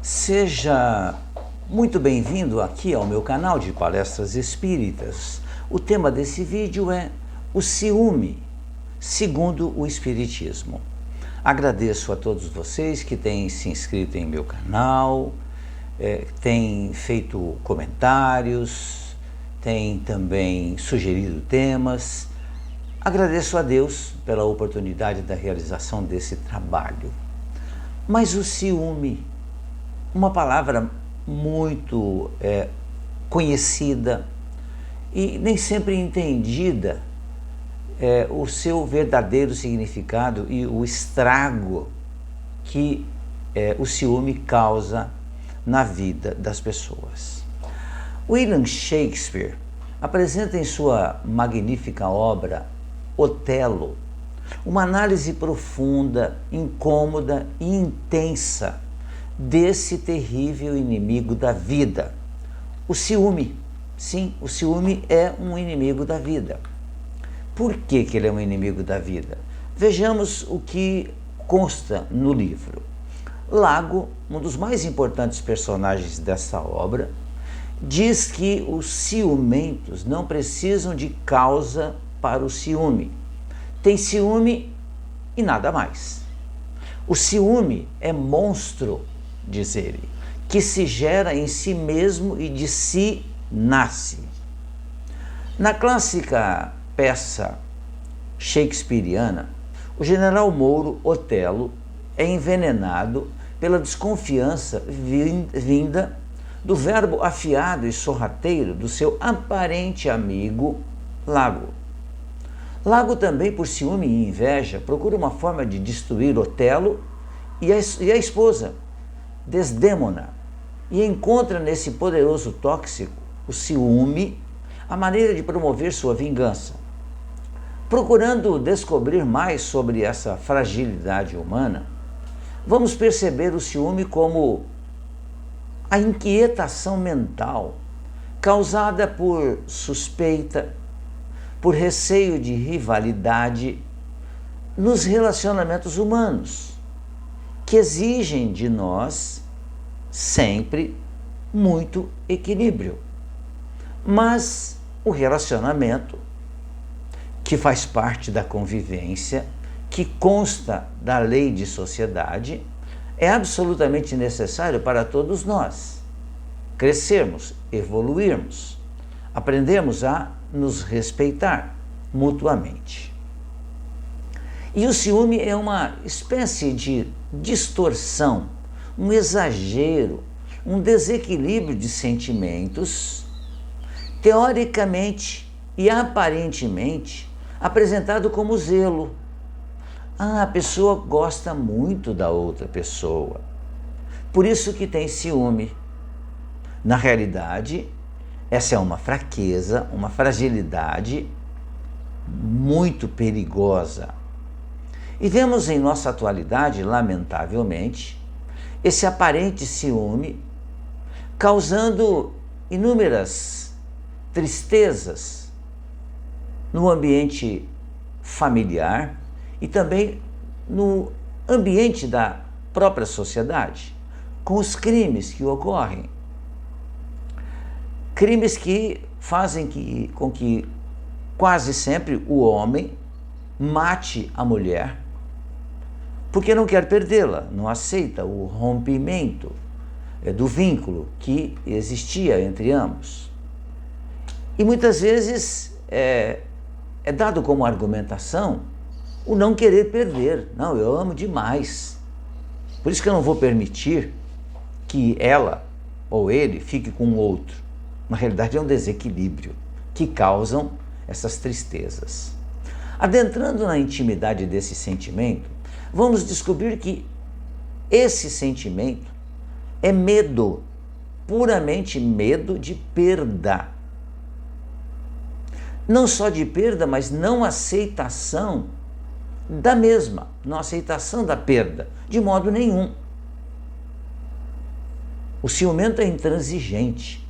Seja muito bem-vindo aqui ao meu canal de palestras espíritas. O tema desse vídeo é o ciúme, segundo o Espiritismo. Agradeço a todos vocês que têm se inscrito em meu canal, têm feito comentários, têm também sugerido temas. Agradeço a Deus pela oportunidade da realização desse trabalho. Mas o ciúme, uma palavra muito conhecida e nem sempre entendida, o seu verdadeiro significado e o estrago que o ciúme causa na vida das pessoas. William Shakespeare apresenta em sua magnífica obra Otelo uma análise profunda, incômoda e intensa desse terrível inimigo da vida, o ciúme. Sim, o ciúme é um inimigo da vida. Por que que ele é um inimigo da vida? Vejamos o que consta no livro. Lago, um dos mais importantes personagens dessa obra, diz que os ciumentos não precisam de causa para o ciúme. Tem ciúme e nada mais. O ciúme é monstro, diz ele, que se gera em si mesmo e de si nasce. Na clássica peça shakespeariana, o general Mouro, Otelo, é envenenado pela desconfiança vinda do verbo afiado e sorrateiro do seu aparente amigo Lago. Lago também, por ciúme e inveja, procura uma forma de destruir Otelo e a esposa, Desdémona, e encontra nesse poderoso tóxico, o ciúme, a maneira de promover sua vingança. Procurando descobrir mais sobre essa fragilidade humana, vamos perceber o ciúme como a inquietação mental causada por suspeita, por receio de rivalidade nos relacionamentos humanos, que exigem de nós sempre muito equilíbrio. Mas o relacionamento, que faz parte da convivência, que consta da lei de sociedade, é absolutamente necessário para todos nós crescermos, evoluirmos, aprendermos a nos respeitar mutuamente. E o ciúme é uma espécie de distorção, um exagero, um desequilíbrio de sentimentos, teoricamente e aparentemente apresentado como zelo. A pessoa gosta muito da outra pessoa, por isso que tem ciúme. Na realidade, essa é uma fraqueza, uma fragilidade muito perigosa. E vemos em nossa atualidade, lamentavelmente, esse aparente ciúme causando inúmeras tristezas no ambiente familiar e também no ambiente da própria sociedade, com os crimes que ocorrem. Crimes que fazem com que quase sempre o homem mate a mulher porque não quer perdê-la, não aceita o rompimento do vínculo que existia entre ambos. E muitas vezes é dado como argumentação o não querer perder. Não, eu amo demais, por isso que eu não vou permitir que ela ou ele fique com o outro. Na realidade é um desequilíbrio que causam essas tristezas. Adentrando na intimidade desse sentimento, vamos descobrir que esse sentimento é medo, puramente medo de perda. Não só de perda, mas não aceitação da mesma, não aceitação da perda, de modo nenhum. O ciumento é intransigente,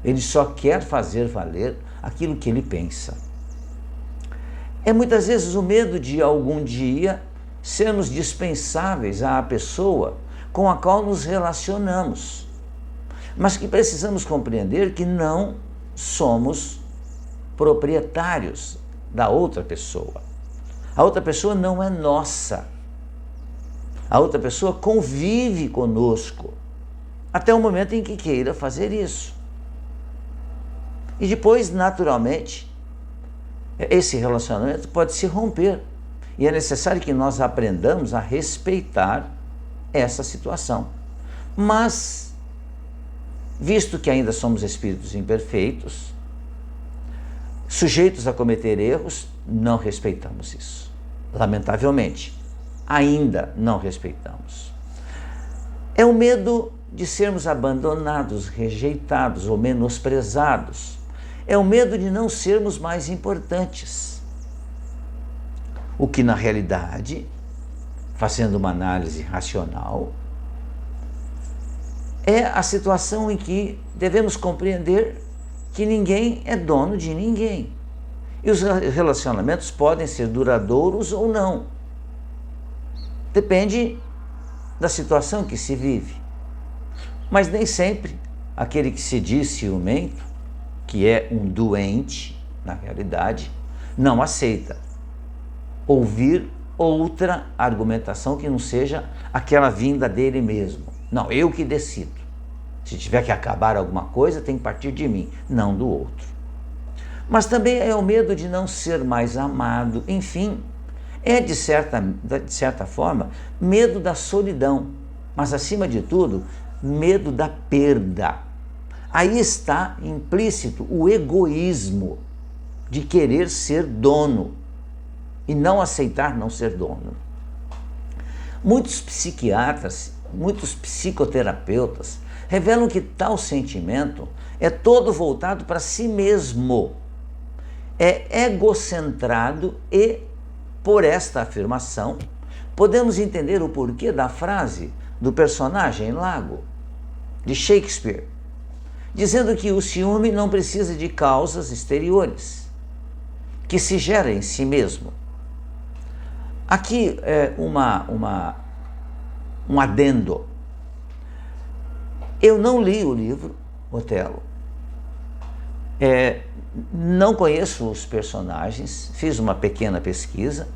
ele só quer fazer valer aquilo que ele pensa. É muitas vezes o medo de algum dia sermos dispensáveis à pessoa com a qual nos relacionamos, mas que precisamos compreender que não somos proprietários da outra pessoa. A outra pessoa não é nossa. A outra pessoa convive conosco até o momento em que queira fazer isso. E depois, naturalmente, esse relacionamento pode se romper. E é necessário que nós aprendamos a respeitar essa situação. Mas, visto que ainda somos espíritos imperfeitos, sujeitos a cometer erros, não respeitamos isso. Lamentavelmente, ainda não respeitamos. É o medo de sermos abandonados, rejeitados ou menosprezados. É o medo de não sermos mais importantes. O que, na realidade, fazendo uma análise racional, é a situação em que devemos compreender que ninguém é dono de ninguém. E os relacionamentos podem ser duradouros ou não. Depende da situação que se vive. Mas nem sempre aquele que se diz ciumento, que é um doente, na realidade, não aceita ouvir outra argumentação que não seja aquela vinda dele mesmo. Não, eu que decido. Se tiver que acabar alguma coisa, tem que partir de mim, não do outro. Mas também é o medo de não ser mais amado, enfim, é de certa forma medo da solidão, mas acima de tudo, medo da perda. Aí está implícito o egoísmo de querer ser dono e não aceitar não ser dono. Muitos psiquiatras, muitos psicoterapeutas revelam que tal sentimento é todo voltado para si mesmo, é egocentrado e, por esta afirmação, podemos entender o porquê da frase do personagem Lago, de Shakespeare, dizendo que o ciúme não precisa de causas exteriores, que se gera em si mesmo. Aqui é um adendo. Eu não li o livro Otelo, não conheço os personagens, fiz uma pequena pesquisa,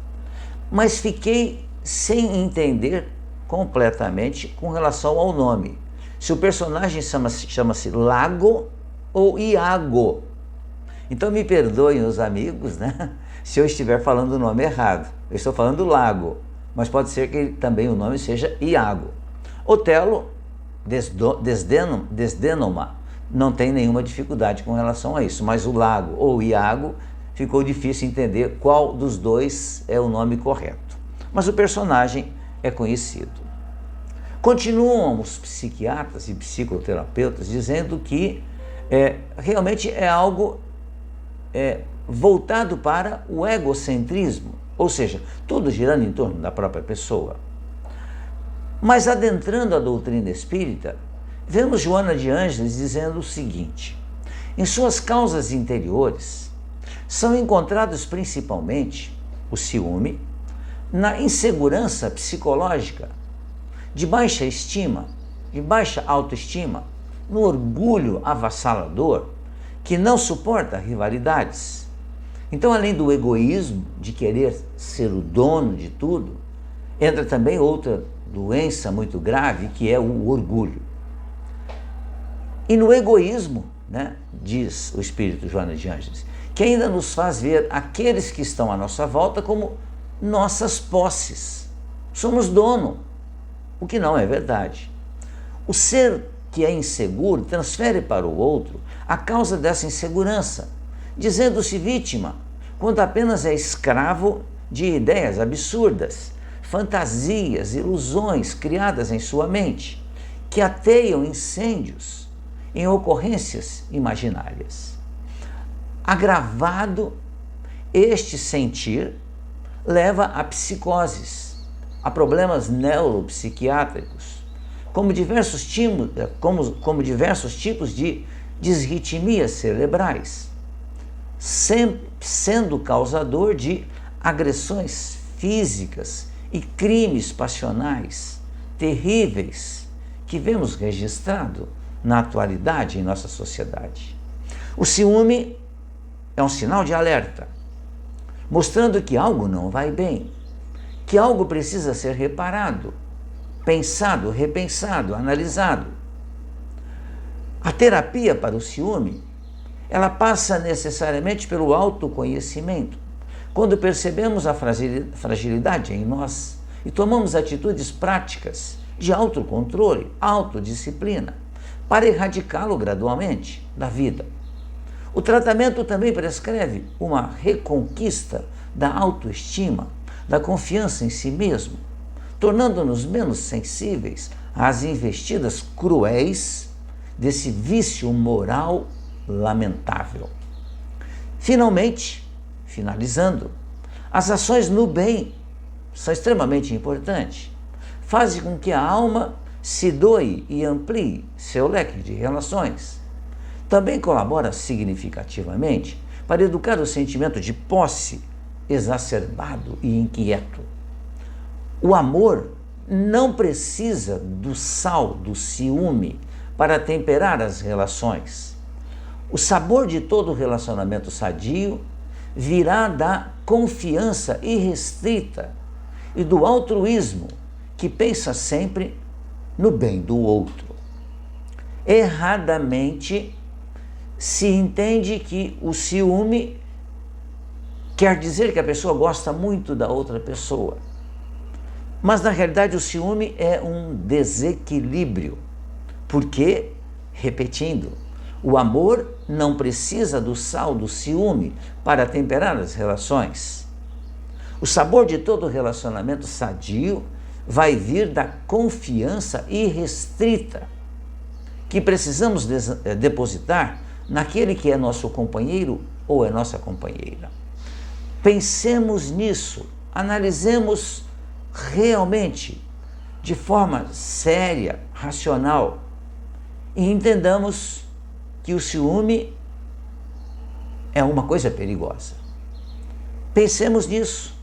mas fiquei sem entender completamente com relação ao nome. Se o personagem chama-se Lago ou Iago. Então me perdoem os amigos, né, se eu estiver falando o nome errado. Eu estou falando Lago, mas pode ser que também o nome seja Iago. Otelo, Desdémona, não tem nenhuma dificuldade com relação a isso, mas o Lago ou Iago ficou difícil entender qual dos dois é o nome correto. Mas o personagem é conhecido. Continuam os psiquiatras e psicoterapeutas dizendo que realmente é algo voltado para o egocentrismo, ou seja, tudo girando em torno da própria pessoa. Mas adentrando a doutrina espírita, vemos Joana de Ângeles dizendo o seguinte: em suas causas interiores são encontrados principalmente o ciúme, na insegurança psicológica, de baixa estima, de baixa autoestima, no orgulho avassalador, que não suporta rivalidades. Então, além do egoísmo de querer ser o dono de tudo, entra também outra doença muito grave, que é o orgulho. E no egoísmo, né, diz o espírito Joana de Ângeles, que ainda nos faz ver aqueles que estão à nossa volta como nossas posses. Somos dono, o que não é verdade. O ser que é inseguro transfere para o outro a causa dessa insegurança, dizendo-se vítima, quando apenas é escravo de ideias absurdas, fantasias, ilusões criadas em sua mente, que ateiam incêndios em ocorrências imaginárias. Agravado, este sentir leva a psicoses, a problemas neuropsiquiátricos, como diversos tipos de disritmias cerebrais, sendo causador de agressões físicas e crimes passionais, terríveis que vemos registrado na atualidade em nossa sociedade. O ciúme é um sinal de alerta, mostrando que algo não vai bem, que algo precisa ser reparado, pensado, repensado, analisado. A terapia para o ciúme, ela passa necessariamente pelo autoconhecimento. Quando percebemos a fragilidade em nós e tomamos atitudes práticas de autocontrole, autodisciplina, para erradicá-lo gradualmente da vida. O tratamento também prescreve uma reconquista da autoestima, da confiança em si mesmo, tornando-nos menos sensíveis às investidas cruéis desse vício moral lamentável. Finalizando, as ações no bem são extremamente importantes. Fazem com que a alma se doe e amplie seu leque de relações. Também colabora significativamente para educar o sentimento de posse exacerbado e inquieto. O amor não precisa do sal do ciúme para temperar as relações. O sabor de todo relacionamento sadio virá da confiança irrestrita e do altruísmo que pensa sempre no bem do outro. Erradamente se entende que o ciúme quer dizer que a pessoa gosta muito da outra pessoa. Mas na realidade o ciúme é um desequilíbrio, porque, repetindo, o amor não precisa do sal do ciúme para temperar as relações. O sabor de todo relacionamento sadio vai vir da confiança irrestrita que precisamos depositar naquele que é nosso companheiro ou é nossa companheira. Pensemos nisso, analisemos realmente, de forma séria, racional, e entendamos que o ciúme é uma coisa perigosa. Pensemos nisso,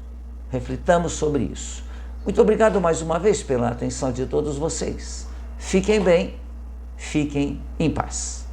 reflitamos sobre isso. Muito obrigado mais uma vez pela atenção de todos vocês. Fiquem bem, fiquem em paz.